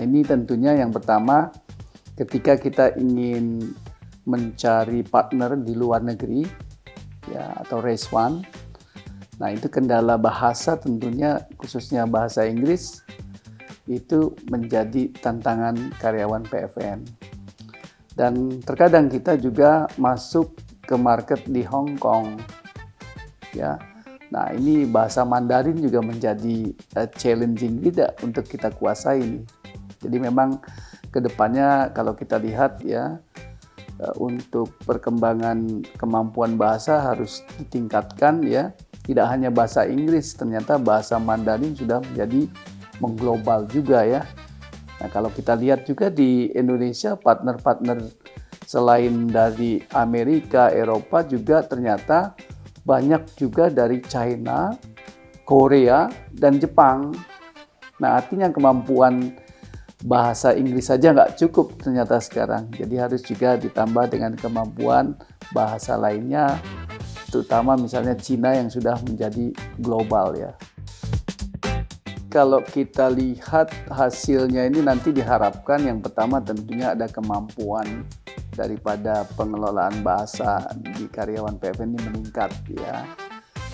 ini tentunya yang pertama, ketika kita ingin mencari partner di luar negeri, ya, atau race one, nah itu kendala bahasa tentunya, khususnya bahasa Inggris, itu menjadi tantangan karyawan PFN. Dan terkadang kita juga masuk ke market di Hong Kong, ya. Nah ini bahasa Mandarin juga menjadi challenging tidak untuk kita kuasai ini. Jadi memang kedepannya kalau kita lihat ya, untuk perkembangan kemampuan bahasa harus ditingkatkan ya. Tidak hanya bahasa Inggris, ternyata bahasa Mandarin sudah menjadi mengglobal juga ya. Nah kalau kita lihat juga di Indonesia, partner-partner selain dari Amerika, Eropa juga ternyata banyak juga dari China, Korea, dan Jepang. Nah artinya kemampuan bahasa Inggris saja nggak cukup ternyata sekarang. Jadi harus juga ditambah dengan kemampuan bahasa lainnya, terutama misalnya Cina yang sudah menjadi global ya. Kalau kita lihat hasilnya ini nanti diharapkan yang pertama tentunya ada kemampuan daripada pengelolaan bahasa di karyawan PFN ini meningkat ya,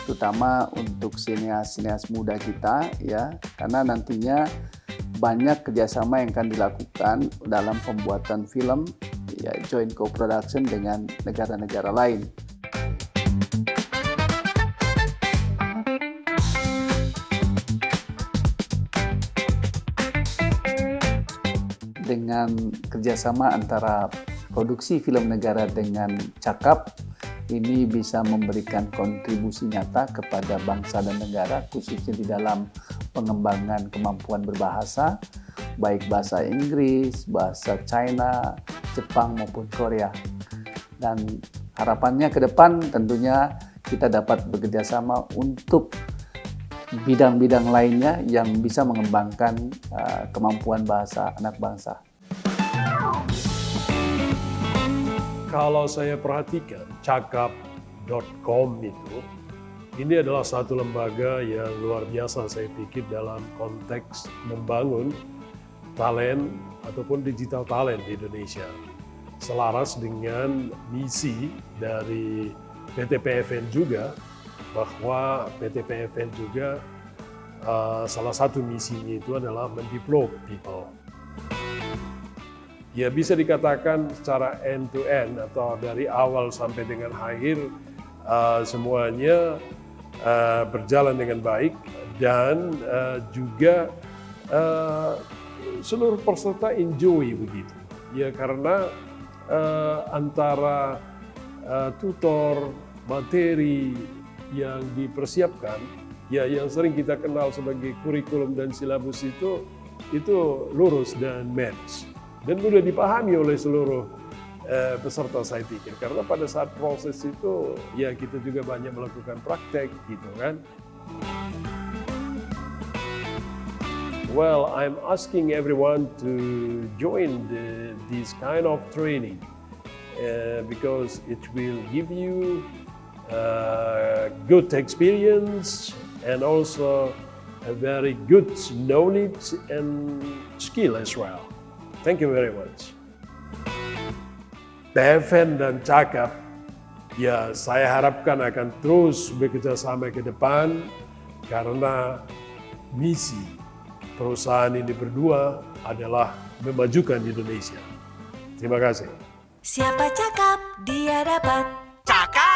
terutama untuk sineas-sineas muda kita ya, karena nantinya banyak kerjasama yang akan dilakukan dalam pembuatan film ya, joint co-production dengan negara-negara lain. Dengan kerjasama antara produksi film negara dengan Cakap, ini bisa memberikan kontribusi nyata kepada bangsa dan negara, khususnya di dalam pengembangan kemampuan berbahasa, baik bahasa Inggris, bahasa China, Jepang maupun Korea. Dan harapannya ke depan tentunya kita dapat bekerjasama untuk bidang-bidang lainnya yang bisa mengembangkan kemampuan bahasa anak bangsa. Kalau saya perhatikan, cakap.com itu, ini adalah satu lembaga yang luar biasa saya pikir dalam konteks membangun talent ataupun digital talent di Indonesia. Selaras dengan misi dari PT PFN juga, bahwa PT PFN juga salah satu misinya itu adalah mendevelop people. Ya bisa dikatakan secara end to end atau dari awal sampai dengan akhir semuanya berjalan dengan baik, dan juga seluruh peserta enjoy begitu. Ya karena antara tutor, materi yang dipersiapkan, ya yang sering kita kenal sebagai kurikulum dan silabus itu lurus dan match. Dan mudah dipahami oleh seluruh peserta saya pikir. Karena pada saat proses itu, ya kita juga banyak melakukan praktek gitu kan. Well, I'm asking everyone to join this kind of training because it will give you good experience and also a very good knowledge and skill as well. Thank you very much. PFN dan Cakap, ya saya harapkan akan terus bekerja sama ke depan karena misi perusahaan ini berdua adalah memajukan Indonesia. Terima kasih. Siapa cakap, dia dapat. Cakap!